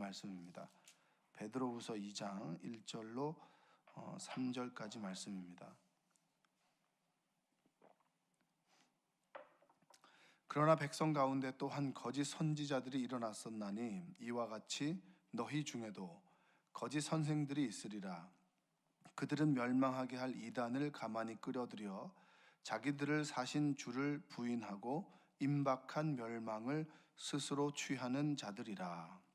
말씀입니다. 베드로후서 2장 1절로 3절까지 말씀입니다. 그러나 백성 가운데 또한 거짓 선지자들이 일어났었나니 이와 같이 너희 중에도 거짓 선생들이 있으리라. 그들은 멸망하게 할 이단을 가만히 끌어들여 자기들을 사신 주를 부인하고 임박한 멸망을 스스로 취하는 자들이라.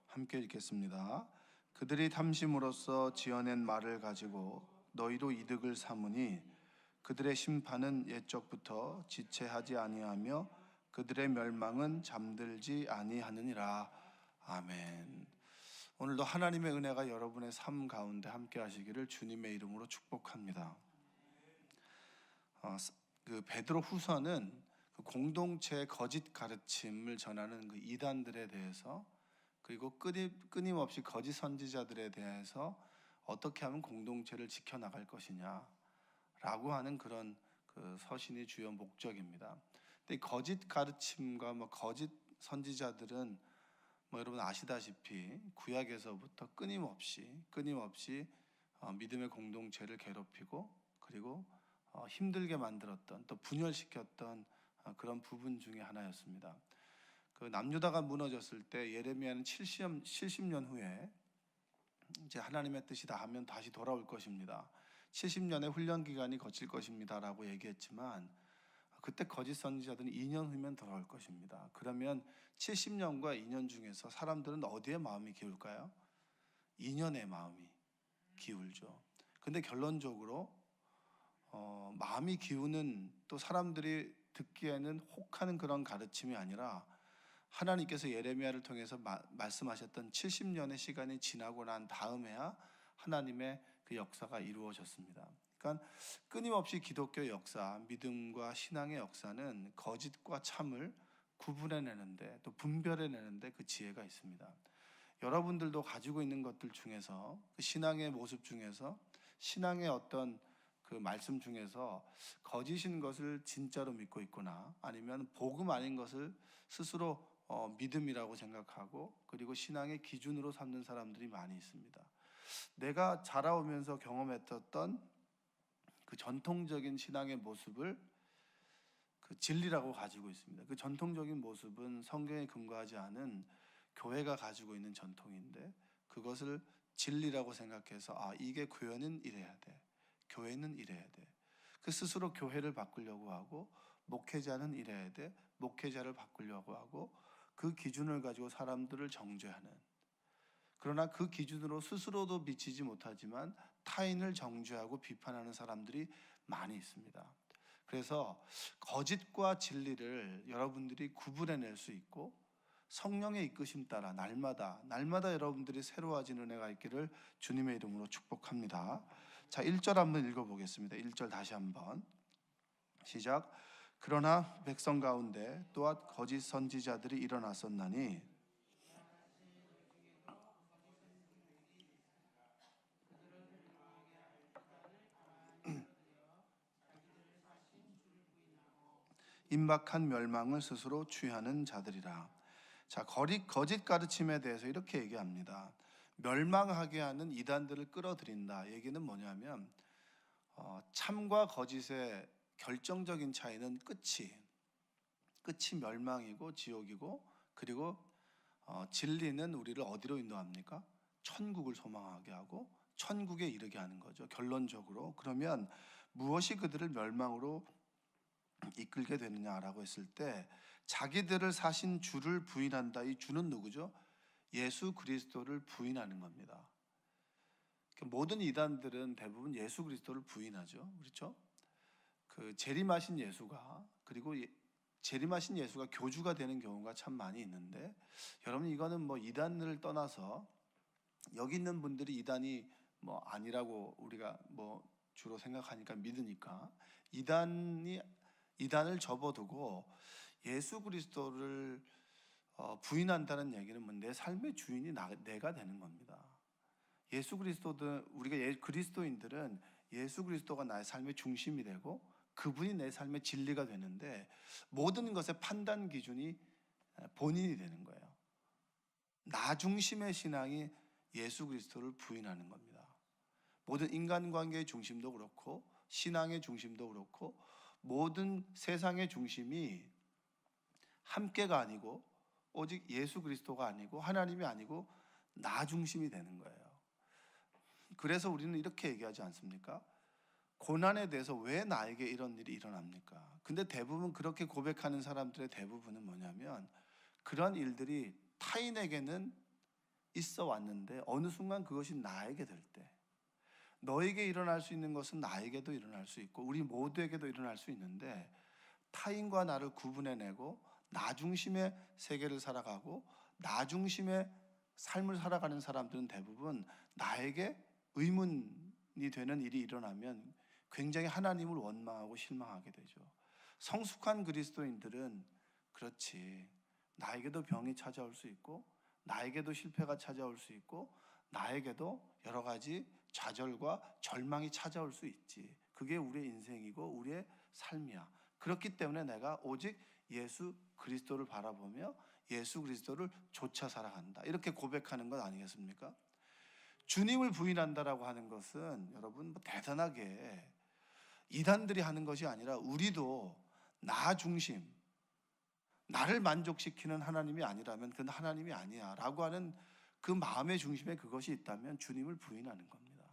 함께 읽겠습니다. 그들이 탐심으로써 지어낸 말을 가지고 너희로 이득을 삼으니 그들의 심판은 옛적부터 지체하지 아니하며 그들의 멸망은 잠들지 아니하느니라. 아멘. 오늘도 하나님의 은혜가 여러분의 삶 가운데 함께 하시기를 주님의 이름으로 축복합니다. 그 베드로 후서는 그 공동체의 거짓 가르침을 전하는 그 이단들에 대해서, 그리고 끊임없이 거짓 선지자들에 대해서 어떻게 하면 공동체를 지켜나갈 것이냐라고 하는 그런 그 서신의 주요 목적입니다. 근데 거짓 가르침과 거짓 선지자들은 여러분 아시다시피 구약에서부터 끊임없이 믿음의 공동체를 괴롭히고 그리고 힘들게 만들었던, 또 분열시켰던 그런 부분 중에 하나였습니다. 그 남유다가 무너졌을 때 예레미야는 70년 후에 이제 하나님의 뜻이 다 하면 다시 돌아올 것입니다. 70년의 훈련 기간이 거칠 것입니다라고 얘기했지만 그때 거짓 선지자들은 2년 후면 돌아올 것입니다. 그러면 70년과 2년 중에서 사람들은 어디에 마음이 기울까요? 2년의 마음이 기울죠. 근데 결론적으로 마음이 기우는, 또 사람들이 듣기에는 혹하는 그런 가르침이 아니라 하나님께서 예레미야를 통해서 말씀하셨던 70년의 시간이 지나고 난 다음에야 하나님의 그 역사가 이루어졌습니다. 그러니까 끊임없이 기독교 역사, 믿음과 신앙의 역사는 거짓과 참을 구분해내는데, 또 분별해내는데 그 지혜가 있습니다. 여러분들도 가지고 있는 것들 중에서, 그 신앙의 모습 중에서, 신앙의 어떤 그 말씀 중에서 거짓인 것을 진짜로 믿고 있거나 아니면 복음 아닌 것을 스스로 믿음이라고 생각하고 그리고 신앙의 기준으로 삼는 사람들이 많이 있습니다. 내가 자라오면서 경험했던 그 전통적인 신앙의 모습을 그 진리라고 가지고 있습니다. 그 전통적인 모습은 성경에 근거하지 않은 교회가 가지고 있는 전통인데, 그것을 진리라고 생각해서 이게 교회는 이래야 돼, 교회는 이래야 돼. 그 스스로 교회를 바꾸려고 하고, 목회자는 이래야 돼, 목회자를 바꾸려고 하고, 그 기준을 가지고 사람들을 정죄하는, 그러나 그 기준으로 스스로도 미치지 못하지만 타인을 정죄하고 비판하는 사람들이 많이 있습니다. 그래서 거짓과 진리를 여러분들이 구분해낼 수 있고, 성령의 이끄심 따라 날마다 여러분들이 새로워진 은혜가 있기를 주님의 이름으로 축복합니다. 자, 1절 한번 읽어보겠습니다. 1절 다시 한번 시작. 그러나 백성 가운데 또한 거짓 선지자들이 일어났었나니 임박한 멸망을 스스로 취하는 자들이라. 자, 거짓 가르침에 대해서 이렇게 얘기합니다. 멸망하게 하는 이단들을 끌어들인다. 얘기는 뭐냐면 참과 거짓의 결정적인 차이는 끝이 멸망이고 지옥이고, 그리고 진리는 우리를 어디로 인도합니까? 천국을 소망하게 하고 천국에 이르게 하는 거죠. 결론적으로. 그러면 무엇이 그들을 멸망으로 이끌게 되느냐라고 했을 때, 자기들을 사신 주를 부인한다. 이 주는 누구죠? 예수 그리스도를 부인하는 겁니다. 모든 이단들은 대부분 예수 그리스도를 부인하죠. 그렇죠? 그 재림하신 예수가, 그리고 재림하신 예수가 교주가 되는 경우가 참 많이 있는데, 여러분 이거는 이단을 떠나서 여기 있는 분들이 이단이 아니라고 우리가 주로 생각하니까 믿으니까, 이단을 접어두고 예수 그리스도를 부인한다는 얘기는 내 삶의 주인이 내가 되는 겁니다. 예수 그리스도든, 우리가 그리스도인들은 예수 그리스도가 나의 삶의 중심이 되고 그분이 내 삶의 진리가 되는데 모든 것의 판단 기준이 본인이 되는 거예요. 나 중심의 신앙이 예수 그리스도를 부인하는 겁니다. 모든 인간관계의 중심도 그렇고 신앙의 중심도 그렇고 모든 세상의 중심이 함께가 아니고 오직 예수 그리스도가 아니고 하나님이 아니고 나 중심이 되는 거예요. 그래서 우리는 이렇게 얘기하지 않습니까? 고난에 대해서 왜 나에게 이런 일이 일어납니까? 근데 대부분 그렇게 고백하는 사람들의 대부분은 뭐냐면 그런 일들이 타인에게는 있어 왔는데 어느 순간 그것이 나에게 될 때, 너에게 일어날 수 있는 것은 나에게도 일어날 수 있고 우리 모두에게도 일어날 수 있는데 타인과 나를 구분해내고 나 중심의 세계를 살아가고 나 중심의 삶을 살아가는 사람들은 대부분 나에게 의문이 되는 일이 일어나면 굉장히 하나님을 원망하고 실망하게 되죠. 성숙한 그리스도인들은 그렇지, 나에게도 병이 찾아올 수 있고 나에게도 실패가 찾아올 수 있고 나에게도 여러 가지 좌절과 절망이 찾아올 수 있지. 그게 우리의 인생이고 우리의 삶이야. 그렇기 때문에 내가 오직 예수 그리스도를 바라보며 예수 그리스도를 좇아 살아간다. 이렇게 고백하는 것 아니겠습니까? 주님을 부인한다라고 하는 것은 여러분 뭐 대단하게 이단들이 하는 것이 아니라 우리도 나 중심, 나를 만족시키는 하나님이 아니라면 그건 하나님이 아니야 라고 하는 그 마음의 중심에 그것이 있다면 주님을 부인하는 겁니다.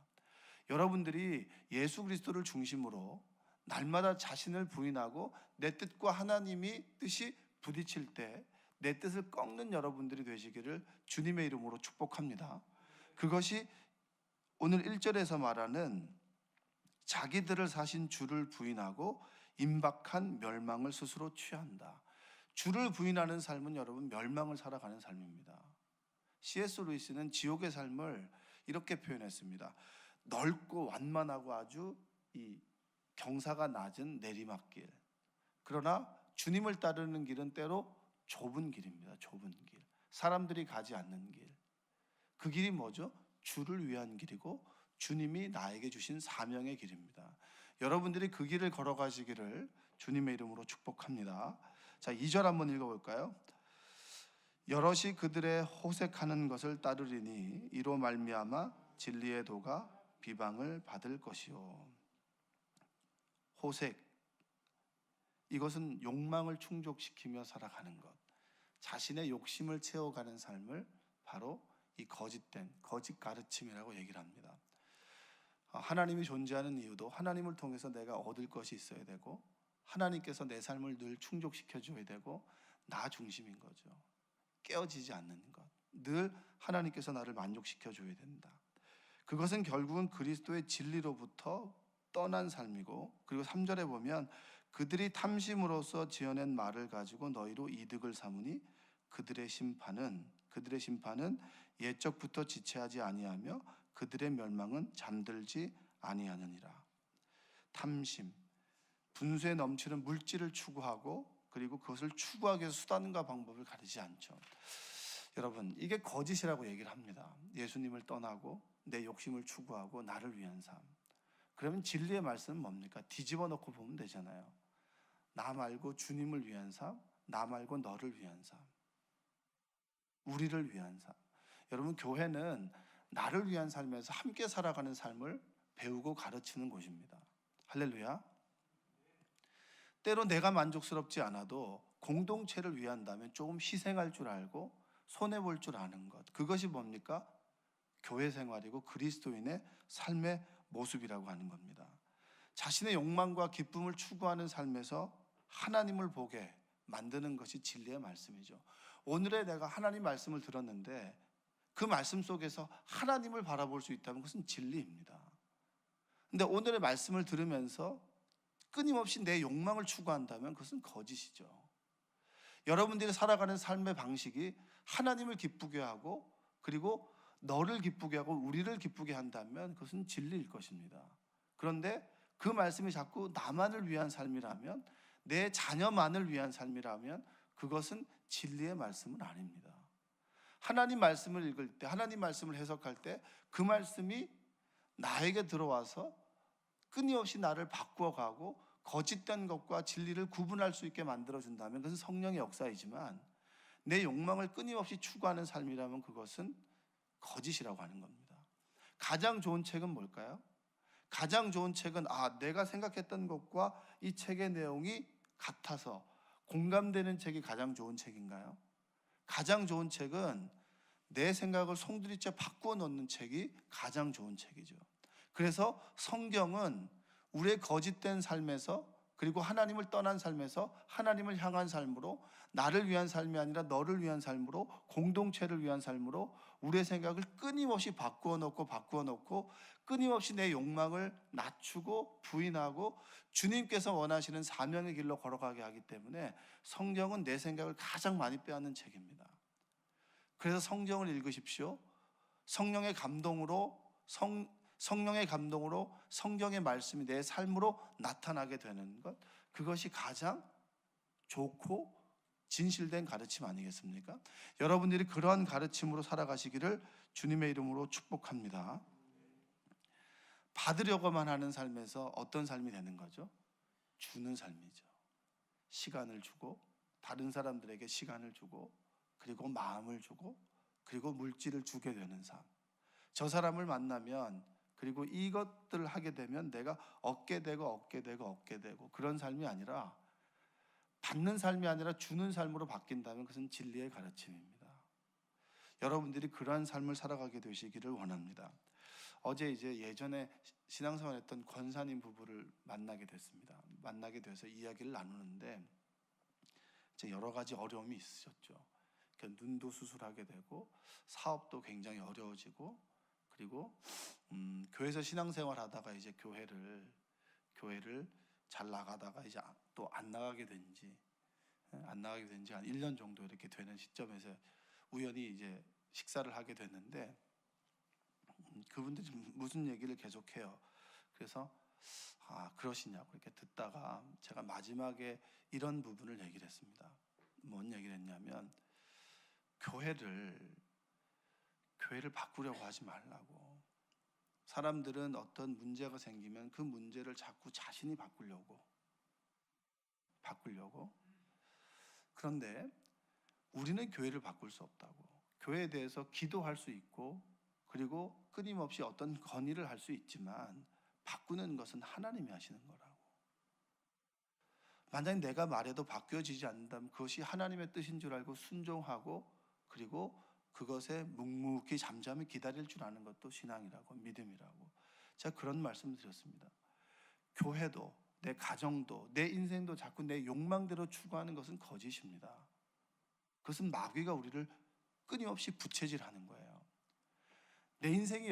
여러분들이 예수 그리스도를 중심으로 날마다 자신을 부인하고 내 뜻과 하나님이 뜻이 부딪힐 때 내 뜻을 꺾는 여러분들이 되시기를 주님의 이름으로 축복합니다. 그것이 오늘 1절에서 말하는 자기들을 사신 주를 부인하고 임박한 멸망을 스스로 취한다. 주를 부인하는 삶은 여러분 멸망을 살아가는 삶입니다. C.S. 루이스는 지옥의 삶을 이렇게 표현했습니다. 넓고 완만하고 아주 이 경사가 낮은 내리막길. 그러나 주님을 따르는 길은 때로 좁은 길입니다. 좁은 길. 사람들이 가지 않는 길. 그 길이 뭐죠? 주를 위한 길이고 주님이 나에게 주신 사명의 길입니다. 여러분들이 그 길을 걸어가시기를 주님의 이름으로 축복합니다. 자, 2절 한번 읽어볼까요? 여럿이 그들의 호색하는 것을 따르리니 이로 말미암아 진리의 도가 비방을 받을 것이요. 호색, 이것은 욕망을 충족시키며 살아가는 것, 자신의 욕심을 채워가는 삶을 바로 이 거짓된 거짓 가르침이라고 얘기를 합니다. 하나님이 존재하는 이유도 하나님을 통해서 내가 얻을 것이 있어야 되고 하나님께서 내 삶을 늘 충족시켜 줘야 되고 나 중심인 거죠. 깨어지지 않는 것, 늘 하나님께서 나를 만족시켜 줘야 된다. 그것은 결국은 그리스도의 진리로부터 떠난 삶이고, 그리고 3절에 보면 그들이 탐심으로써 지어낸 말을 가지고 너희로 이득을 삼으니 그들의 심판은 옛적부터 지체하지 아니하며 그들의 멸망은 잠들지 아니하느니라. 탐심, 분수에 넘치는 물질을 추구하고 그리고 그것을 추구하기 위해서 수단과 방법을 가리지 않죠. 여러분, 이게 거짓이라고 얘기를 합니다. 예수님을 떠나고 내 욕심을 추구하고 나를 위한 삶. 그러면 진리의 말씀은 뭡니까? 뒤집어 놓고 보면 되잖아요. 나 말고 주님을 위한 삶, 나 말고 너를 위한 삶, 우리를 위한 삶. 여러분, 교회는 나를 위한 삶에서 함께 살아가는 삶을 배우고 가르치는 곳입니다. 할렐루야. 때로 내가 만족스럽지 않아도 공동체를 위한다면 조금 희생할 줄 알고 손해볼 줄 아는 것, 그것이 뭡니까? 교회 생활이고 그리스도인의 삶의 모습이라고 하는 겁니다. 자신의 욕망과 기쁨을 추구하는 삶에서 하나님을 보게 만드는 것이 진리의 말씀이죠. 오늘에 내가 하나님 말씀을 들었는데 그 말씀 속에서 하나님을 바라볼 수 있다면 그것은 진리입니다. 근데 오늘의 말씀을 들으면서 끊임없이 내 욕망을 추구한다면 그것은 거짓이죠. 여러분들이 살아가는 삶의 방식이 하나님을 기쁘게 하고 그리고 너를 기쁘게 하고 우리를 기쁘게 한다면 그것은 진리일 것입니다. 그런데 그 말씀이 자꾸 나만을 위한 삶이라면, 내 자녀만을 위한 삶이라면 그것은 진리의 말씀은 아닙니다. 하나님 말씀을 읽을 때, 하나님 말씀을 해석할 때 그 말씀이 나에게 들어와서 끊임없이 나를 바꾸어가고 거짓된 것과 진리를 구분할 수 있게 만들어준다면 그것은 성령의 역사이지만, 내 욕망을 끊임없이 추구하는 삶이라면 그것은 거짓이라고 하는 겁니다. 가장 좋은 책은 뭘까요? 가장 좋은 책은 내가 생각했던 것과 이 책의 내용이 같아서 공감되는 책이 가장 좋은 책인가요? 가장 좋은 책은 내 생각을 송두리째 바꾸어 놓는 책이 가장 좋은 책이죠. 그래서 성경은 우리의 거짓된 삶에서, 그리고 하나님을 떠난 삶에서 하나님을 향한 삶으로, 나를 위한 삶이 아니라 너를 위한 삶으로, 공동체를 위한 삶으로 우리의 생각을 끊임없이 바꾸어 놓고 끊임없이 내 욕망을 낮추고 부인하고 주님께서 원하시는 사명의 길로 걸어가게 하기 때문에 성경은 내 생각을 가장 많이 빼앗는 책입니다. 그래서 성경을 읽으십시오. 성령의 감동으로 성경의 말씀이 내 삶으로 나타나게 되는 것, 그것이 가장 좋고 진실된 가르침 아니겠습니까? 여러분들이 그러한 가르침으로 살아가시기를 주님의 이름으로 축복합니다. 받으려고만 하는 삶에서 어떤 삶이 되는 거죠? 주는 삶이죠. 시간을 주고, 다른 사람들에게 시간을 주고, 그리고 마음을 주고, 그리고 물질을 주게 되는 삶. 저 사람을 만나면, 그리고 이것들을 하게 되면 내가 얻게 되고 그런 삶이 아니라, 받는 삶이 아니라 주는 삶으로 바뀐다면 그것은 진리의 가르침입니다. 여러분들이 그러한 삶을 살아가게 되시기를 원합니다. 어제 예전에 신앙생활했던 권사님 부부를 만나게 됐습니다. 만나게 돼서 이야기를 나누는데 여러 가지 어려움이 있으셨죠. 눈도 수술하게 되고 사업도 굉장히 어려워지고, 그리고 교회에서 신앙생활 하다가 교회를 잘 나가다가 또 안 나가게 된 지 한 1년 정도 이렇게 되는 시점에서 우연히 식사를 하게 됐는데, 그분들이 무슨 얘기를 계속해요. 그래서 그러시냐고 이렇게 듣다가 제가 마지막에 이런 부분을 얘기를 했습니다. 뭔 얘기를 했냐면, 교회를 바꾸려고 하지 말라고. 사람들은 어떤 문제가 생기면 그 문제를 자꾸 자신이 바꾸려고. 그런데 우리는 교회를 바꿀 수 없다고. 교회에 대해서 기도할 수 있고, 그리고 끊임없이 어떤 건의를 할 수 있지만 바꾸는 것은 하나님이 하시는 거라고. 만약에 내가 말해도 바뀌어지지 않는다면 그것이 하나님의 뜻인 줄 알고 순종하고, 그리고 그것에 묵묵히 잠잠히 기다릴 줄 아는 것도 신앙이라고, 믿음이라고. 제가 그런 말씀을 드렸습니다. 교회도, 내 가정도, 내 인생도 자꾸 내 욕망대로 추구하는 것은 거짓입니다. 그것은 마귀가 우리를 끊임없이 부채질하는 거예요. 내 인생이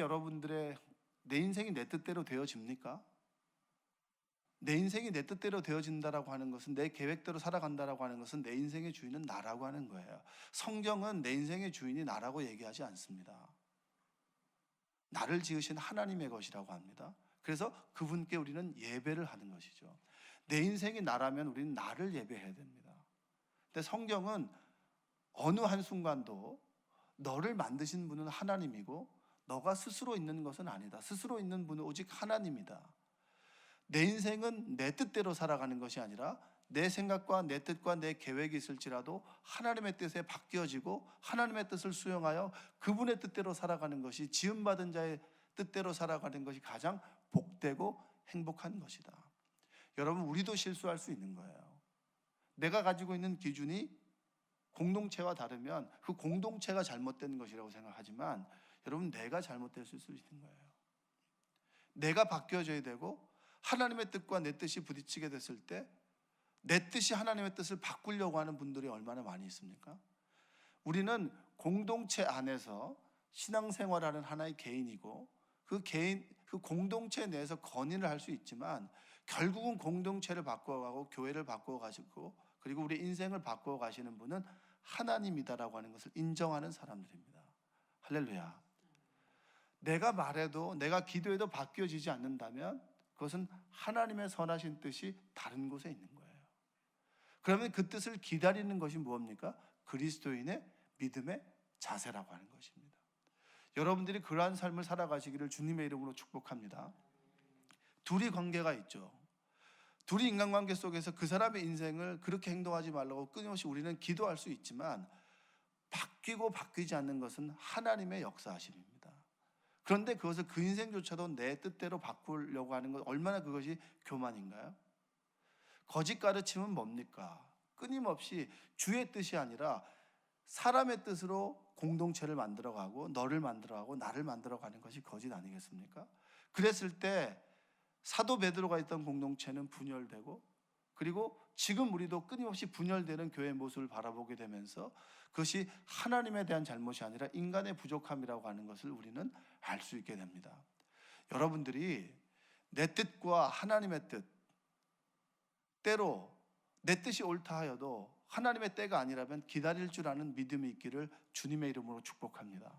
내 뜻대로 되어집니까? 내 인생이 내 뜻대로 되어진다라고 하는 것은, 내 계획대로 살아간다라고 하는 것은 내 인생의 주인은 나라고 하는 거예요. 성경은 내 인생의 주인이 나라고 얘기하지 않습니다. 나를 지으신 하나님의 것이라고 합니다. 그래서 그분께 우리는 예배를 하는 것이죠. 내 인생이 나라면 우리는 나를 예배해야 됩니다. 근데 성경은 어느 한순간도 너를 만드신 분은 하나님이고 너가 스스로 있는 것은 아니다. 스스로 있는 분은 오직 하나님이다. 내 인생은 내 뜻대로 살아가는 것이 아니라 내 생각과 내 뜻과 내 계획이 있을지라도 하나님의 뜻에 바뀌어지고 하나님의 뜻을 수용하여 그분의 뜻대로 살아가는 것이, 지음받은 자의 뜻대로 살아가는 것이 가장 복되고 행복한 것이다. 여러분, 우리도 실수할 수 있는 거예요. 내가 가지고 있는 기준이 공동체와 다르면 그 공동체가 잘못된 것이라고 생각하지만, 여러분, 내가 잘못될 수 있는 거예요. 내가 바뀌어져야 되고, 하나님의 뜻과 내 뜻이 부딪히게 됐을 때 내 뜻이 하나님의 뜻을 바꾸려고 하는 분들이 얼마나 많이 있습니까? 우리는 공동체 안에서 신앙생활하는 하나의 개인이고, 그 공동체 내에서 건의를 할 수 있지만 결국은 공동체를 바꾸어가고 교회를 바꾸어가시고, 그리고 우리 인생을 바꾸어 가시는 분은 하나님이다라고 하는 것을 인정하는 사람들입니다. 할렐루야. 내가 말해도, 내가 기도해도 바뀌어지지 않는다면 그것은 하나님의 선하신 뜻이 다른 곳에 있는 거예요. 그러면 그 뜻을 기다리는 것이 무엇입니까? 그리스도인의 믿음의 자세라고 하는 것입니다. 여러분들이 그러한 삶을 살아가시기를 주님의 이름으로 축복합니다. 둘이 관계가 있죠. 둘이 인간관계 속에서 그 사람의 인생을 그렇게 행동하지 말라고 끊임없이 우리는 기도할 수 있지만 바뀌고 바뀌지 않는 것은 하나님의 역사하심입니다. 그런데 그것을 그 인생조차도 내 뜻대로 바꾸려고 하는 것, 얼마나 그것이 교만인가요? 거짓 가르침은 뭡니까? 끊임없이 주의 뜻이 아니라 사람의 뜻으로 공동체를 만들어가고 너를 만들어가고 나를 만들어가는 것이 거짓 아니겠습니까? 그랬을 때 사도 베드로가 있던 공동체는 분열되고, 그리고 지금 우리도 끊임없이 분열되는 교회의 모습을 바라보게 되면서 그것이 하나님에 대한 잘못이 아니라 인간의 부족함이라고 하는 것을 우리는 알 수 있게 됩니다. 여러분들이 내 뜻과 하나님의 뜻, 때로 내 뜻이 옳다 하여도 하나님의 때가 아니라면 기다릴 줄 아는 믿음이 있기를 주님의 이름으로 축복합니다.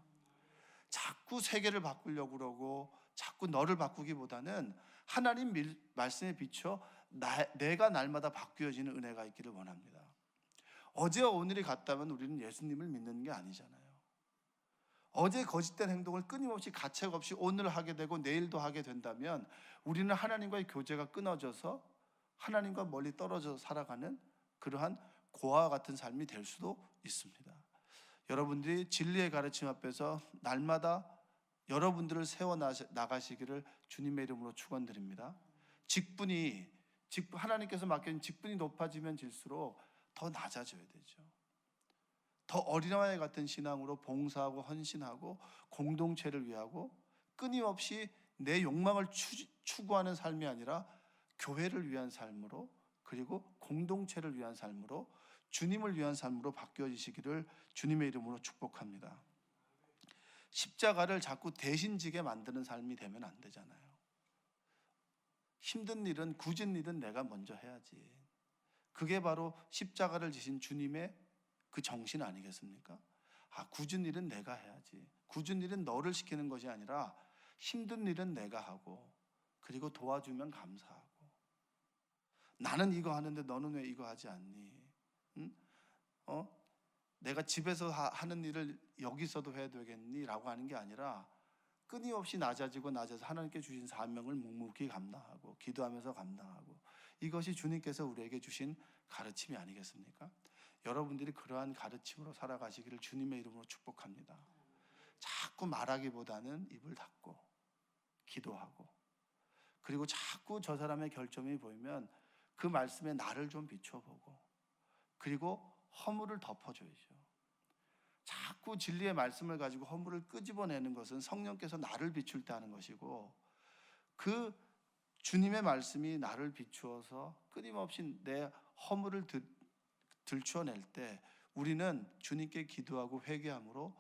자꾸 세계를 바꾸려고 그러고 자꾸 너를 바꾸기보다는 하나님 말씀에 비춰 내가 날마다 바뀌어지는 은혜가 있기를 원합니다. 어제와 오늘이 같다면 우리는 예수님을 믿는 게 아니잖아요. 어제 거짓된 행동을 끊임없이 가책 없이 오늘 하게 되고 내일도 하게 된다면 우리는 하나님과의 교제가 끊어져서 하나님과 멀리 떨어져 살아가는 그러한 고아와 같은 삶이 될 수도 있습니다. 여러분들이 진리의 가르침 앞에서 날마다 여러분들을 세워 나가시기를 주님의 이름으로 축원드립니다. 하나님께서 맡긴 직분이 높아지면 질수록 더 낮아져야 되죠. 더 어린아이 같은 신앙으로 봉사하고 헌신하고 공동체를 위하고 끊임없이 내 욕망을 추구하는 삶이 아니라 교회를 위한 삶으로, 그리고 공동체를 위한 삶으로, 주님을 위한 삶으로 바뀌어지시기를 주님의 이름으로 축복합니다. 십자가를 자꾸 대신 지게 만드는 삶이 되면 안 되잖아요. 힘든 일은, 굳은 일은 내가 먼저 해야지. 그게 바로 십자가를 지신 주님의 그 정신 아니겠습니까? 굳은 일은 내가 해야지. 굳은 일은 너를 시키는 것이 아니라 힘든 일은 내가 하고, 그리고 도와주면 감사하고. 나는 이거 하는데 너는 왜 이거 하지 않니? 응? 내가 집에서 하는 일을 여기서도 해야 되겠니? 라고 하는 게 아니라 끊임없이 낮아서 하나님께 주신 사명을 묵묵히 감당하고 기도하면서 감당하고, 이것이 주님께서 우리에게 주신 가르침이 아니겠습니까? 여러분들이 그러한 가르침으로 살아가시기를 주님의 이름으로 축복합니다. 자꾸 말하기보다는 입을 닫고 기도하고, 그리고 자꾸 저 사람의 결점이 보이면 그 말씀에 나를 좀 비춰보고, 그리고 허물을 덮어줘야죠. 자꾸 진리의 말씀을 가지고 허물을 끄집어내는 것은 성령께서 나를 비출 때 하는 것이고, 그 주님의 말씀이 나를 비추어서 끊임없이 내 허물을 들추어낼 때 우리는 주님께 기도하고 회개함으로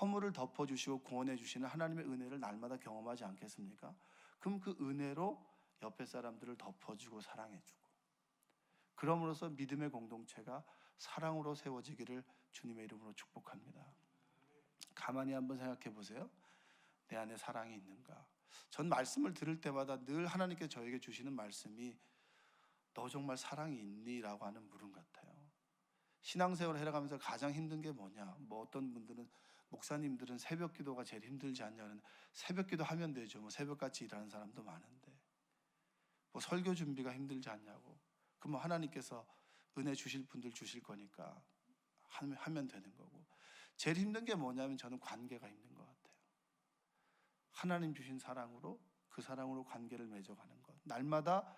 허물을 덮어주시고 구원해 주시는 하나님의 은혜를 날마다 경험하지 않겠습니까? 그럼 그 은혜로 옆에 사람들을 덮어주고 사랑해주고, 그럼으로써 믿음의 공동체가 사랑으로 세워지기를 주님의 이름으로 축복합니다. 가만히 한번 생각해 보세요. 내 안에 사랑이 있는가? 전 말씀을 들을 때마다 늘 하나님께 저에게 주시는 말씀이 너 정말 사랑이 있니? 라고 하는 물음 같아요. 신앙생활을 해나가면서 가장 힘든 게 뭐냐? 어떤 분들은, 목사님들은 새벽 기도가 제일 힘들지 않냐는, 새벽 기도 하면 되죠. 새벽같이 일하는 사람도 많은데 설교 준비가 힘들지 않냐고. 그럼 하나님께서 은혜 주실 분들 주실 거니까 하면 되는 거고. 제일 힘든 게 뭐냐면 저는 관계가 힘든 것 같아요. 하나님 주신 사랑으로, 그 사랑으로 관계를 맺어가는 것. 날마다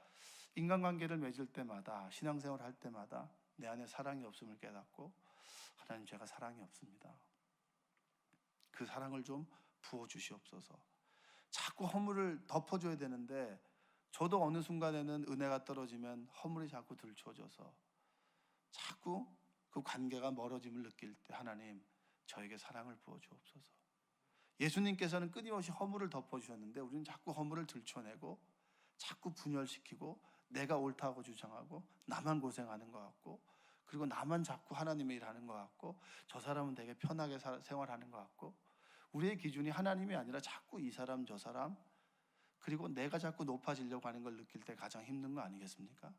인간관계를 맺을 때마다, 신앙생활 할 때마다 내 안에 사랑이 없음을 깨닫고, 하나님 제가 사랑이 없습니다. 그 사랑을 좀 부어주시옵소서. 자꾸 허물을 덮어줘야 되는데 저도 어느 순간에는 은혜가 떨어지면 허물이 자꾸 들춰져서 자꾸 그 관계가 멀어짐을 느낄 때 하나님 저에게 사랑을 부어주옵소서. 예수님께서는 끊임없이 허물을 덮어주셨는데 우리는 자꾸 허물을 들춰내고 자꾸 분열시키고 내가 옳다고 주장하고 나만 고생하는 것 같고, 그리고 나만 자꾸 하나님의 일 하는 것 같고, 저 사람은 되게 편하게 생활하는 것 같고, 우리의 기준이 하나님이 아니라 자꾸 이 사람 저 사람, 그리고 내가 자꾸 높아지려고 하는 걸 느낄 때 가장 힘든 거 아니겠습니까?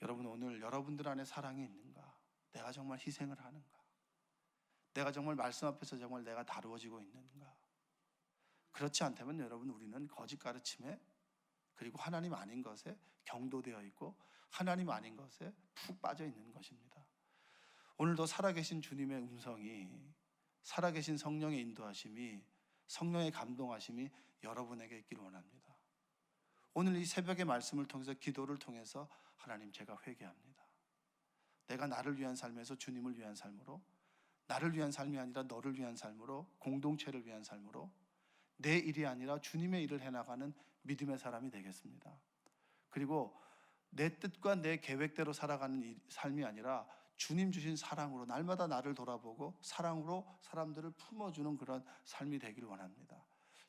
여러분, 오늘 여러분들 안에 사랑이 있는가? 내가 정말 희생을 하는가? 내가 정말 말씀 앞에서 정말 내가 다루어지고 있는가? 그렇지 않다면 여러분, 우리는 거짓 가르침에 그리고 하나님 아닌 것에 경도되어 있고 하나님 아닌 것에 푹 빠져 있는 것입니다. 오늘도 살아계신 주님의 음성이, 살아계신 성령의 인도하심이, 성령의 감동하심이 여러분에게 있기를 원합니다. 오늘 이 새벽의 말씀을 통해서, 기도를 통해서 하나님, 제가 회개합니다. 내가 나를 위한 삶에서 주님을 위한 삶으로, 나를 위한 삶이 아니라 너를 위한 삶으로, 공동체를 위한 삶으로, 내 일이 아니라 주님의 일을 해나가는 믿음의 사람이 되겠습니다. 그리고 내 뜻과 내 계획대로 살아가는 삶이 아니라 주님 주신 사랑으로 날마다 나를 돌아보고 사랑으로 사람들을 품어주는 그런 삶이 되기를 원합니다.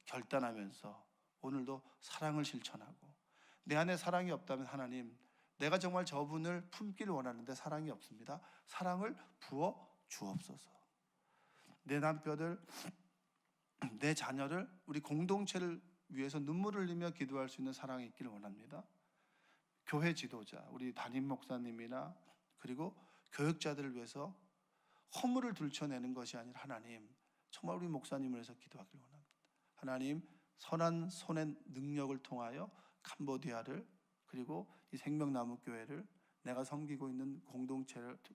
결단하면서 오늘도 사랑을 실천하고, 내 안에 사랑이 없다면 하나님, 내가 정말 저분을 품기를 원하는데 사랑이 없습니다. 사랑을 부어 주옵소서. 내 남편을, 내 자녀를, 우리 공동체를 위해서 눈물을 흘리며 기도할 수 있는 사랑이 있기를 원합니다. 교회 지도자, 우리 담임 목사님이나 그리고 교육자들을 위해서 허물을 들춰내는 것이 아니라 하나님, 정말 우리 목사님을 위해서 기도하기를 원합니다. 하나님, 선한 손의 능력을 통하여 캄보디아를, 그리고 이 생명나무교회를, 내가 섬기고 있는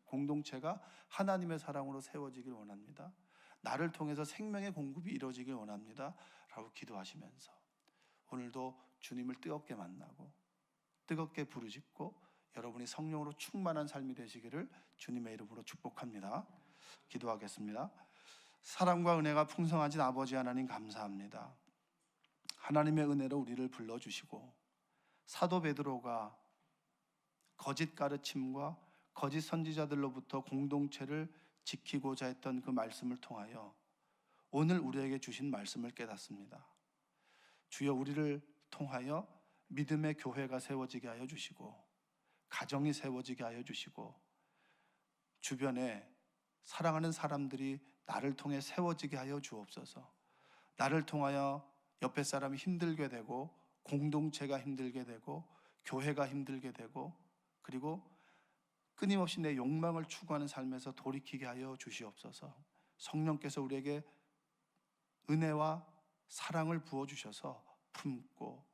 공동체가 하나님의 사랑으로 세워지길 원합니다. 나를 통해서 생명의 공급이 이루어지길 원합니다 라고 기도하시면서 오늘도 주님을 뜨겁게 만나고 뜨겁게 부르짖고 여러분이 성령으로 충만한 삶이 되시기를 주님의 이름으로 축복합니다. 기도하겠습니다. 사랑과 은혜가 풍성하신 아버지 하나님, 감사합니다. 하나님의 은혜로 우리를 불러주시고 사도 베드로가 거짓 가르침과 거짓 선지자들로부터 공동체를 지키고자 했던 그 말씀을 통하여 오늘 우리에게 주신 말씀을 깨닫습니다. 주여, 우리를 통하여 믿음의 교회가 세워지게 하여 주시고, 가정이 세워지게 하여 주시고, 주변에 사랑하는 사람들이 나를 통해 세워지게 하여 주옵소서. 나를 통하여 옆에 사람이 힘들게 되고, 공동체가 힘들게 되고, 교회가 힘들게 되고, 그리고 끊임없이 내 욕망을 추구하는 삶에서 돌이키게 하여 주시옵소서. 성령께서 우리에게 은혜와 사랑을 부어주셔서 품고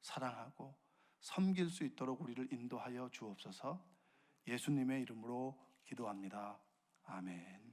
사랑하고 섬길 수 있도록 우리를 인도하여 주옵소서. 예수님의 이름으로 기도합니다. 아멘.